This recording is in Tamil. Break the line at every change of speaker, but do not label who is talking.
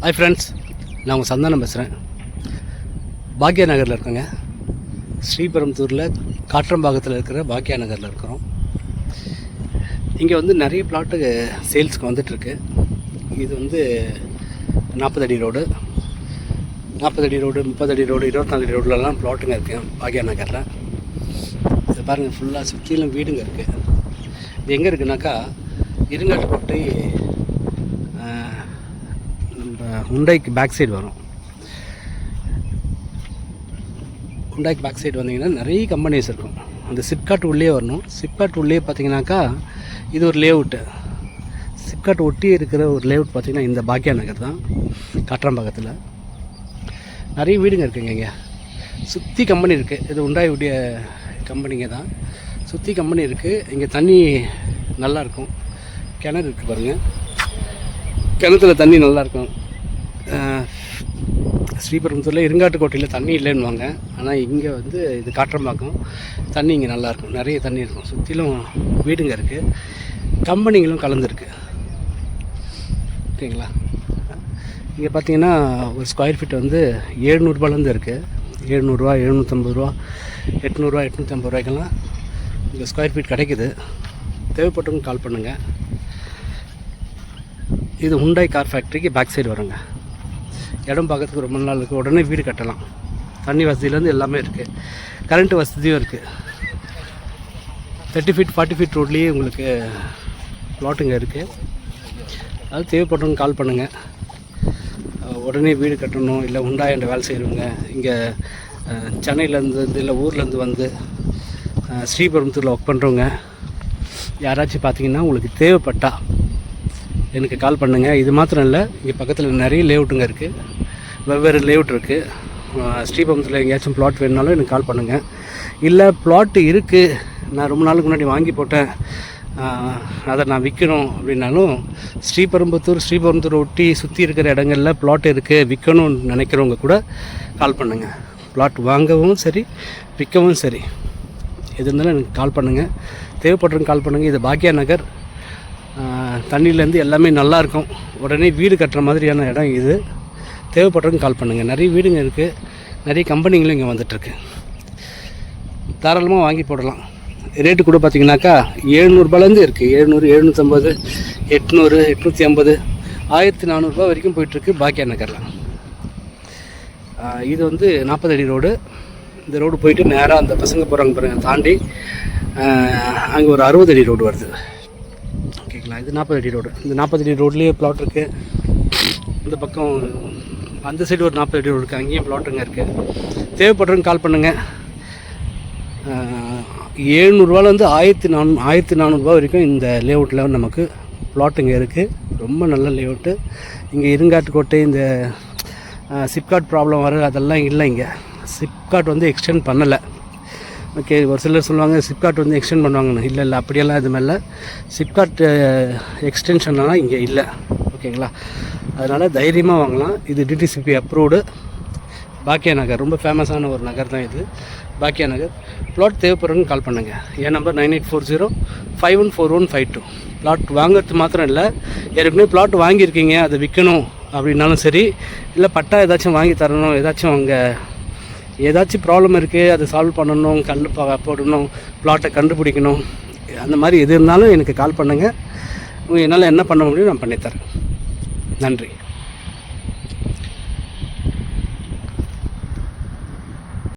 ஹாய் ஃப்ரெண்ட்ஸ், நான் உங்கள் சந்தானம் பேசுகிறேன். பாக்கியா நகரில் இருக்கேங்க. ஸ்ரீபெரும்புத்தூரில் காற்றம்பாக்கத்தில் இருக்கிற பாக்கியா நகரில் இருக்கிறோம். இங்கே வந்து நிறைய பிளாட்டு சேல்ஸுக்கு வந்துட்டுருக்கு. இது வந்து 40 அடி ரோடு, 40 அடி ரோடு, 30 அடி ரோடு, 24 அடி ரோடுலலாம் பிளாட்டுங்க இருக்குது பாக்கியா நகரில். இதை பாருங்கள், ஃபுல்லாக சுற்றிலும் வீடுங்க இருக்குது. இது எங்கே இருக்குனாக்கா இருங்காட்டுக்கோட்டை ஹுண்டாய்க்கு பேக் சைடு வரும். ஹுண்டாய்க்கு பேக் சைடு வந்தீங்கன்னா நிறைய கம்பெனிஸ் இருக்கும். அந்த சிப்காட் உள்ளே வரணும். சிப்காட் உள்ளே பார்த்தீங்கன்னாக்கா இது ஒரு லேஅவுட்டு. சிப்காட் ஒட்டி இருக்கிற ஒரு லேஅவுட் பார்த்திங்கன்னா இந்த பாக்கியா நகர் தான், காற்றம்பாக்கத்தில். நிறைய வீடுங்க இருக்குங்க. இங்கே சுற்றி கம்பெனி இருக்குது. இது ஹுண்டாய் உடைய கம்பெனிங்க தான். சுற்றி கம்பெனி இருக்குது. இங்கே தண்ணி நல்லாயிருக்கும். கிணறு இருக்குது பாருங்கள், கிணத்துல தண்ணி நல்லாயிருக்கும். ஸ்ரீபெரும்புத்தூரில் இருங்காட்டுக்கோட்டையில் தண்ணி இல்லைன்னுவாங்க. ஆனால் இங்கே வந்து இது காற்றம்பாக்கம், தண்ணி இங்கே நல்லாயிருக்கும். நிறைய தண்ணி இருக்கும். சுற்றிலும் வீடுங்க இருக்குது, கம்பெனிங்களும் கலந்துருக்கு. ஓகேங்களா? இங்கே பார்த்தீங்கன்னா ஒரு ஸ்கொயர் ஃபீட் வந்து 700 ரூபாயிலேருந்து இருக்குது. 700 ரூபா, 750 ரூபா, 800 ரூபா, 850 ரூபாய்க்கெல்லாம் இங்கே ஸ்கொயர் ஃபீட் கிடைக்குது. தேவைப்பட்டவங்க கால் பண்ணுங்கள். இது ஹுண்டாய் கார் ஃபேக்ட்ரிக்கு பேக் சைடு வருங்க. இடம் பார்க்கறதுக்கு ரொம்ப நாள் இருக்குது. உடனே வீடு கட்டலாம். தண்ணி வசதியிலேருந்து எல்லாமே இருக்குது. கரண்ட்டு வசதியும் இருக்குது. 30 ஃபீட் 40 ஃபீட் ரோட்லேயே உங்களுக்கு ப்ளாட்டுங்க இருக்குது. அது தேவைப்பட்டவங்க கால் பண்ணுங்கள். உடனே வீடு கட்டணும், இல்லை ஹுண்டாய் வேலை செய்கிறவங்க, இங்கே சென்னையிலேருந்து இல்லை ஊர்லேருந்து வந்து ஸ்ரீபெரும்புத்தூரில் ஒர்க் பண்ணுறவங்க யாராச்சும் பார்த்தீங்கன்னா உங்களுக்கு தேவைப்பட்டா எனக்கு கால் பண்ணுங்கள். இது மாத்திரம் இல்லை, இங்கே பக்கத்தில் நிறைய லேஅவுட்டுங்க இருக்குது. வெவ்வேறு லேஅவுட் இருக்குது. ஸ்ரீபெரும்புத்தூரில் எங்கேயாச்சும் ப்ளாட் வேணுனாலும் எனக்கு கால் பண்ணுங்கள். இல்லை ப்ளாட்டு இருக்குது, நான் ரொம்ப நாளுக்கு முன்னாடி வாங்கி போட்டேன், அதை நான் விற்கணும் அப்படின்னாலும் ஸ்ரீபெரும்புத்தூர் ஒட்டி சுற்றி இருக்கிற இடங்களில் ப்ளாட் இருக்குது, விற்கணும்னு நினைக்கிறவங்க கூட கால் பண்ணுங்கள். ப்ளாட் வாங்கவும் சரி, விற்கவும் சரி, எது இருந்தாலும் எனக்கு கால் பண்ணுங்கள். தேவைப்படுறவங்க கால் பண்ணுங்கள். இது பாக்கியா நகர். தண்ணியிலேருந்து எல்லாமே நல்லாயிருக்கும். உடனே வீடு கட்டுற மாதிரியான இடம் இது. தேவைப்படுறவங்க கால் பண்ணுங்கள். நிறைய வீடுங்க இருக்குது, நிறைய கம்பெனிங்களும் இங்கே வந்துட்டுருக்கு. தாராளமாக வாங்கி போடலாம். ரேட்டு கூட பார்த்திங்கனாக்கா 700 ரூபாயிலேருந்து இருக்குது. 700, 750, 800, 850, 1400 ரூபா வரைக்கும் போயிட்டுருக்கு பாக்கியா நகரில். இது வந்து 40 அடி ரோடு. இந்த ரோடு போயிட்டு நேராக அந்த பசங்க போகிறாங்க பாருங்கள், தாண்டி அங்கே ஒரு 60 அடி ரோடு வருது. ஓகேங்களா? இது 40 அடி ரோடு. இந்த 40 அடி ரோட்லேயே ப்ளாட் இருக்குது. இந்த பக்கம் அந்த சைடு ஒரு 40 அடி ரோடு இருக்குது, அங்கேயும் ப்ளாட்டுங்க இருக்குது. தேவைப்படுறவங்க கால் பண்ணுங்கள். 700 ரூபாலேருந்து 1400 ரூபா வரைக்கும் இந்த லேஅவுட்டில் நமக்கு ப்ளாட்டுங்க இருக்குது. ரொம்ப நல்ல லேஅவுட்டு. இங்கே இருங்காட்டுக்கோட்டை இந்த சிப்காட் ப்ராப்ளம் வர அதெல்லாம் இல்லை. இங்கே சிப்காட் வந்து எக்ஸ்டெண்ட் பண்ணலை. ஓகே, ஒரு சிலர் சொல்லுவாங்க சிப்காட் வந்து எக்ஸ்டெண்ட் பண்ணுவாங்கன்னு. இல்லை, அப்படியெல்லாம் எதுவுமே இல்லை. சிப்காட் எக்ஸ்டென்ஷன்லாம் இங்கே இல்லை. ஓகேங்களா? அதனால் தைரியமாக வாங்கலாம். இது டிடிசிபி அப்ரூவ்டு. பாக்கியா நகர் ரொம்ப ஃபேமஸான ஒரு நகர் தான் இது, பாக்கியா நகர். ப்ளாட் தேவைப்படுறவங்க கால் பண்ணுங்கள். என் நம்பர் 9840514152. ப்ளாட் வாங்கிறது மாத்திரம் இல்லை, ஏற்கனவே ப்ளாட் வாங்கியிருக்கீங்க, அதை விற்கணும் அப்படின்னாலும் சரி, இல்லை பட்டா ஏதாச்சும் வாங்கி தரணும், ஏதாச்சும் ப்ராப்ளம் இருக்குது, அதை சால்வ் பண்ணணும், கல் போடணும், ப்ளாட்டை கண்டுபிடிக்கணும், அந்த மாதிரி எது இருந்தாலும் எனக்கு கால் பண்ணுங்கள். என்னால் என்ன பண்ண முடியும் நான் பண்ணித்தரேன். நன்றி.